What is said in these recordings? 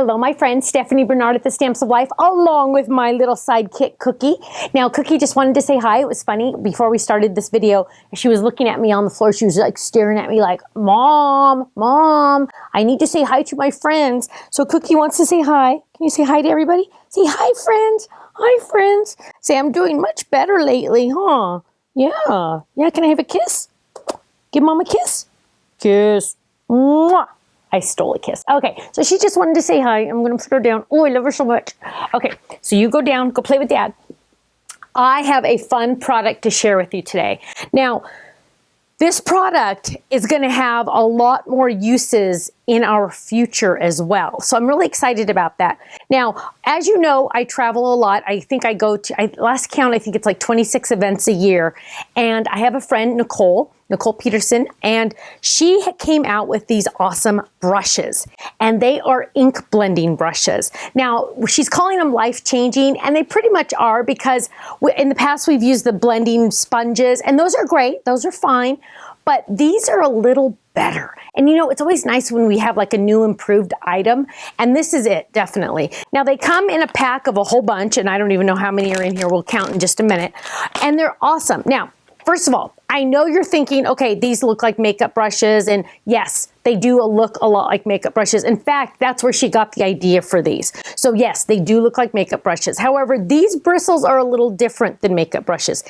Hello, my friend Stephanie Bernard at the Stamps of Life, along with my little sidekick, Cookie. Now, Cookie just wanted to say hi. It was funny. Before we started this video, she was looking at me on the floor. She was like staring at me like, Mom, I need to say hi to my friends. So Cookie wants to say hi. Can you say hi to everybody? Say hi, friends. Hi, friends. Say, I'm doing much better lately, huh? Yeah. Yeah, can I have a kiss? Give Mom a kiss. Kiss. Mwah. I stole a kiss. Okay, so she just wanted to say hi. I'm going to put her down. Oh, I love her so much. Okay, so you go down, go play with Dad. I have a fun product to share with you today. Now, this product is going to have a lot more uses in our future as well. So I'm really excited about that. Now, as you know, I travel a lot. I think I go to, last count, I think it's like 26 events a year. And I have a friend, Nicole Peterson, and she came out with these awesome brushes, and they are ink blending brushes. Now, she's calling them life-changing, and they pretty much are, because in the past we've used the blending sponges, and those are great, those are fine, but these are a little better. And you know, it's always nice when we have like a new improved item, and this is it, definitely. Now, they come in a pack of a whole bunch, and I don't even know how many are in here. We'll count in just a minute, and they're awesome. Now, first of all, I know you're thinking, okay, these look like makeup brushes, and yes, they do look a lot like makeup brushes. In fact, that's where she got the idea for these. So yes, they do look like makeup brushes. However, these bristles are a little different than makeup brushes.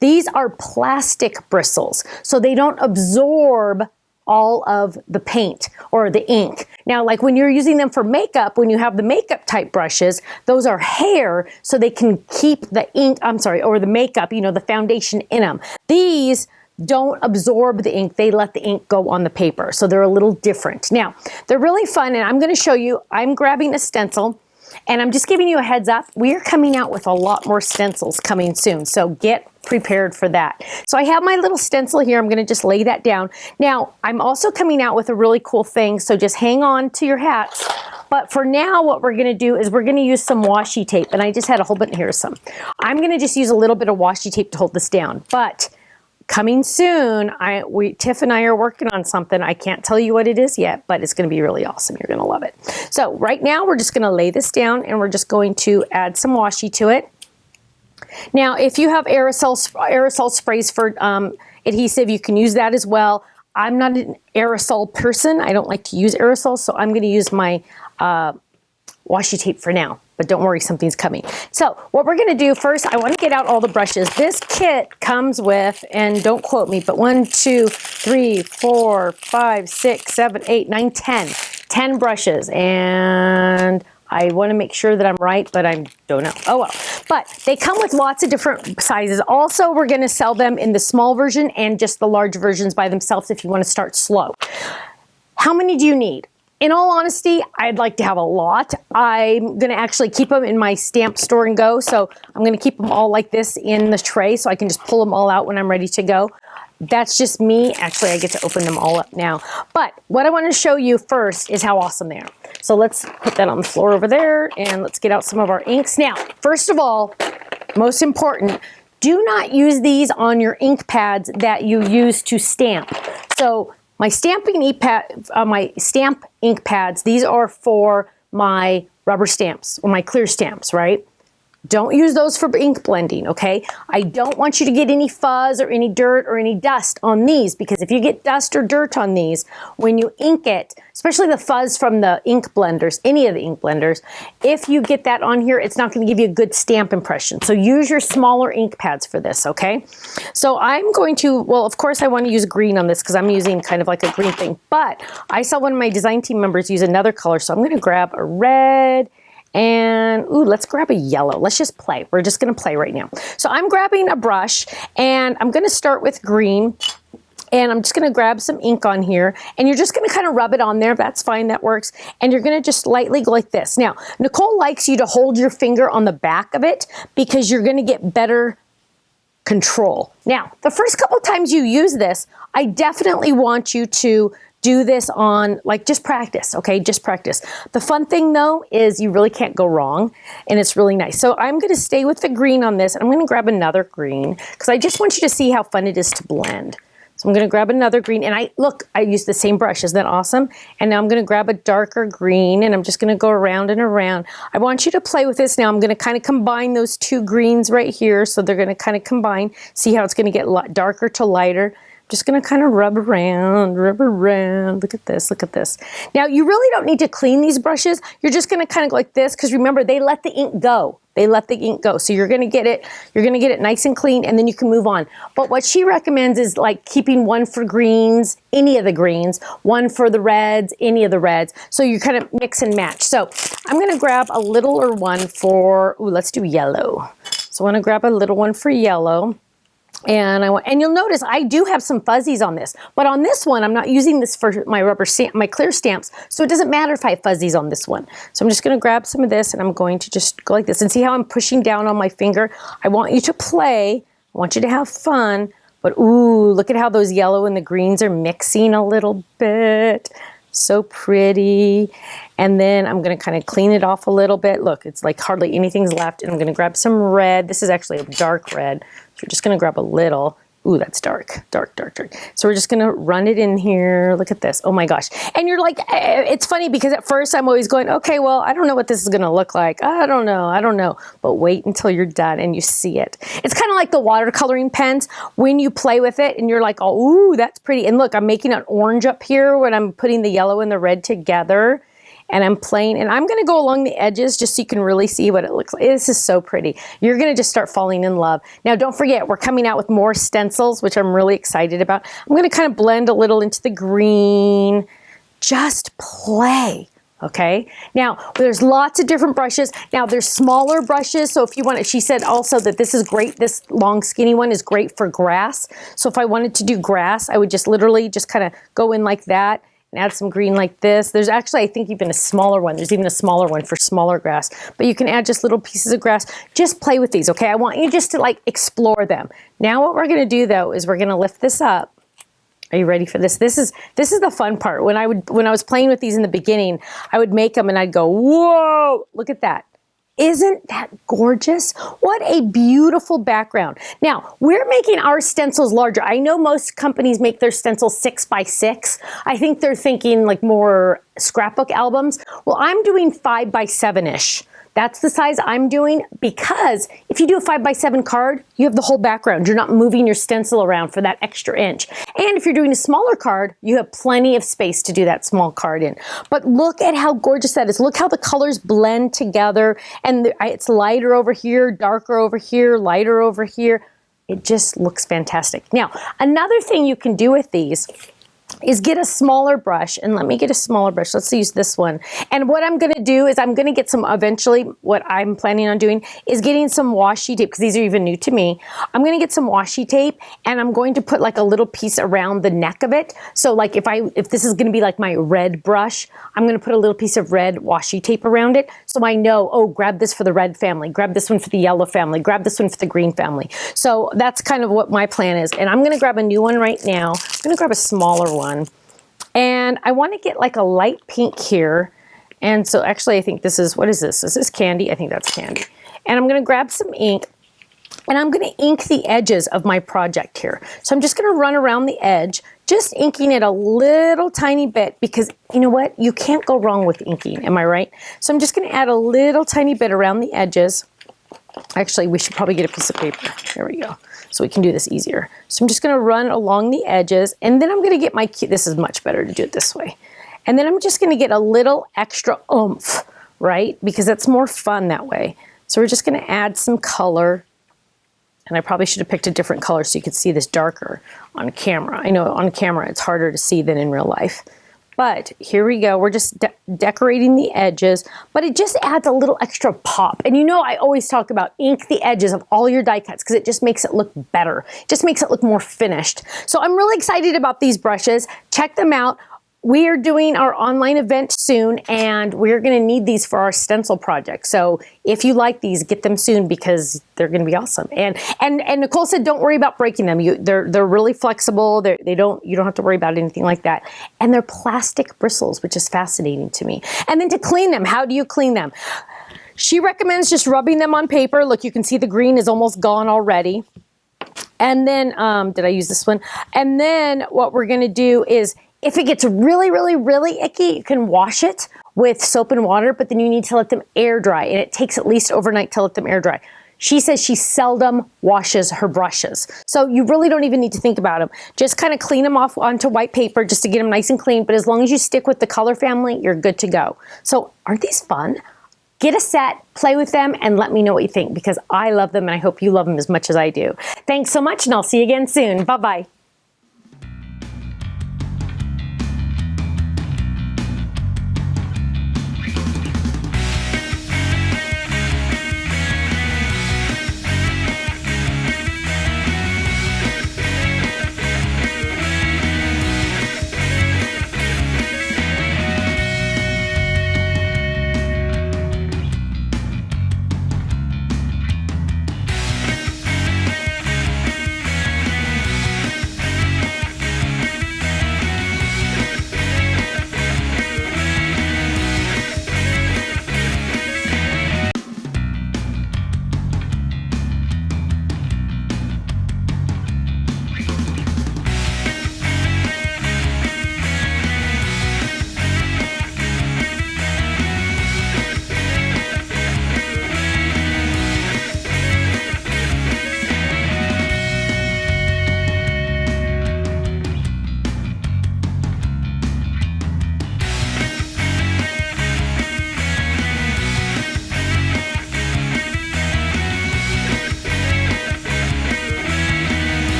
These are plastic bristles, so they don't absorb all of the paint or the ink. Now, like when you're using them for makeup, when you have the makeup type brushes, those are hair, so they can keep the ink, or the makeup, you know, the foundation in them. These don't absorb the ink, they let the ink go on the paper, so they're a little different. Now, they're really fun, and I'm gonna show you, I'm grabbing a stencil, and I'm just giving you a heads up, we're coming out with a lot more stencils coming soon, so get prepared for that. So I have my little stencil here. I'm going to just lay that down. Now, I'm also coming out with a really cool thing, so just hang on to your hats. But for now, what we're going to do is we're going to use some washi tape, and I just had a whole bunch, here's some. I'm going to just use a little bit of washi tape to hold this down, but coming soon, Tiff and I are working on something. I can't tell you what it is yet, but it's going to be really awesome. You're going to love it. So right now, we're just going to lay this down, and we're just going to add some washi to it. Now, if you have aerosol sprays for adhesive, you can use that as well. I'm not an aerosol person. I don't like to use aerosols, so I'm going to use my washi tape for now. But don't worry, something's coming. So what we're going to do first, I want to get out all the brushes. This kit comes with, and don't quote me, but 1, 2, 3, 4, 5, 6, 7, 8, 9, 10. 10 brushes, and I want to make sure that I'm right, but I don't know. Oh well. But they come with lots of different sizes. Also, we're going to sell them in the small version and just the large versions by themselves if you want to start slow. How many do you need? In all honesty, I'd like to have a lot. I'm going to actually keep them in my stamp store and go. So I'm going to keep them all like this in the tray so I can just pull them all out when I'm ready to go. That's just me. Actually, I get to open them all up now. But what I want to show you first is how awesome they are. So let's put that on the floor over there, and let's get out some of our inks. Now, first of all, most important, do not use these on your ink pads that you use to stamp. So my stamp ink pads, these are for my rubber stamps or my clear stamps, right? Don't use those for ink blending, okay? I don't want you to get any fuzz or any dirt or any dust on these, because if you get dust or dirt on these, when you ink it, especially the fuzz from the ink blenders, any of the ink blenders, if you get that on here, it's not gonna give you a good stamp impression. So use your smaller ink pads for this, okay? So I'm going to, well, of course I wanna use green on this because I'm using kind of like a green thing, but I saw one of my design team members use another color, so I'm gonna grab a red, and ooh, let's grab a yellow. Let's just play. We're just gonna play right now. So I'm grabbing a brush, and I'm gonna start with green, and I'm just gonna grab some ink on here, and you're just gonna kind of rub it on there. That's fine, that works. And you're gonna just lightly go like this. Now, Nicole likes you to hold your finger on the back of it because you're gonna get better control. Now, the first couple times you use this, I definitely want you to do this on, like, just practice, okay? Just practice. The fun thing, though, is you really can't go wrong, and it's really nice. So I'm going to stay with the green on this, and I'm going to grab another green, because I just want you to see how fun it is to blend. So So I'm going to grab another green, and I used the same brush. Isn't that awesome? And now I'm going to grab a darker green, and I'm just going to go around and around. I want you to play with this now. I'm going to kind of combine those two greens right here, so they're going to kind of combine. See how it's going to get darker to lighter. Just going to kind of rub around, rub around. Look at this, look at this. Now, you really don't need to clean these brushes. You're just going to kind of go like this, because remember, they let the ink go. They let the ink go. So you're going to get it nice and clean, and then you can move on. But what she recommends is like keeping one for greens, any of the greens, one for the reds, any of the reds. So you kind of mix and match. So I'm going to grab a littler one for, let's do yellow. So I want to grab a little one for yellow. And you'll notice I do have some fuzzies on this, but on this one, I'm not using this for my rubber stamp, my clear stamps, so it doesn't matter if I have fuzzies on this one. So I'm just going to grab some of this, and I'm going to just go like this, and see how I'm pushing down on my finger. I want you to play. I want you to have fun, but ooh, look at how those yellow and the greens are mixing a little bit. So pretty. And then I'm going to kind of clean it off a little bit. Look, it's like hardly anything's left. And I'm going to grab some red. This is actually a dark red. So we're just going to grab a little. Ooh, that's dark, dark, dark, dark. So we're just going to run it in here. Look at this. Oh my gosh. And you're like, it's funny because at first I'm always going, okay, well, I don't know what this is going to look like. I don't know. But wait until you're done and you see it. It's kind of like the watercoloring pens when you play with it and you're like, oh, ooh, that's pretty. And look, I'm making an orange up here when I'm putting the yellow and the red together. And I'm playing, and I'm going to go along the edges just so you can really see what it looks like. This is so pretty. You're going to just start falling in love. Now, don't forget, we're coming out with more stencils, which I'm really excited about. I'm going to kind of blend a little into the green. Just play, okay? Now, there's lots of different brushes. Now, there's smaller brushes, so if you want it, she said also that this is great. This long, skinny one is great for grass. So if I wanted to do grass, I would just literally just kind of go in like that. And add some green like this. There's actually, I think, even a smaller one. There's even a smaller one for smaller grass. But you can add just little pieces of grass. Just play with these, okay? I want you just to like explore them. Now what we're gonna do though is we're gonna lift this up. Are you ready for this? This is the fun part. When I was playing with these in the beginning, I would make them and I'd go, whoa, look at that. Isn't that gorgeous? What a beautiful background. Now, we're making our stencils larger. I know most companies make their stencils 6 by 6. I think they're thinking like more scrapbook albums. Well, I'm doing 5 by 7-ish. That's the size I'm doing because if you do a 5 by 7 card, you have the whole background. You're not moving your stencil around for that extra inch. And if you're doing a smaller card, you have plenty of space to do that small card in. But look at how gorgeous that is. Look how the colors blend together and it's lighter over here, darker over here, lighter over here. It just looks fantastic. Now, another thing you can do with these is get a smaller brush, and let me get a smaller brush. Let's use this one. And what I'm gonna do is I'm gonna get some, eventually what I'm planning on doing is getting some washi tape, because these are even new to me. I'm gonna get some washi tape and I'm going to put like a little piece around the neck of it. So like if this is gonna be like my red brush, I'm gonna put a little piece of red washi tape around it. So I know, oh, grab this for the red family, grab this one for the yellow family, grab this one for the green family. So that's kind of what my plan is. And I'm gonna grab a new one right now. I'm gonna grab a smaller one. And I want to get like a light pink here. And so actually I think this is, what is this? Is this candy? I think that's candy. And I'm going to grab some ink and I'm going to ink the edges of my project here. So I'm just going to run around the edge, just inking it a little tiny bit because you know what? You can't go wrong with inking. Am I right? So I'm just going to add a little tiny bit around the edges. Actually, we should probably get a piece of paper. There we go. So we can do this easier. So I'm just going to run along the edges and then I'm going to get my, this is much better to do it this way. And then I'm just going to get a little extra oomph, right? Because that's more fun that way. So we're just going to add some color. And I probably should have picked a different color so you could see this darker on camera. I know on camera it's harder to see than in real life. But here we go. We're just decorating the edges, but it just adds a little extra pop. And you know, I always talk about ink the edges of all your die cuts because it just makes it look better. It just makes it look more finished. So I'm really excited about these brushes. Check them out. We are doing our online event soon and we're going to need these for our stencil project. So if you like these, get them soon because they're going to be awesome. And Nicole said, don't worry about breaking them. They're really flexible. You don't have to worry about anything like that. And they're plastic bristles, which is fascinating to me. And then to clean them, how do you clean them? She recommends just rubbing them on paper. Look, you can see the green is almost gone already. And then, did I use this one? And then what we're gonna do is, if it gets really, really, really icky, you can wash it with soap and water, but then you need to let them air dry, and it takes at least overnight to let them air dry. She says she seldom washes her brushes. So you really don't even need to think about them. Just kind of clean them off onto white paper just to get them nice and clean. But as long as you stick with the color family, you're good to go. So aren't these fun? Get a set, play with them, and let me know what you think, because I love them and I hope you love them as much as I do. Thanks so much, and I'll see you again soon. Bye-bye.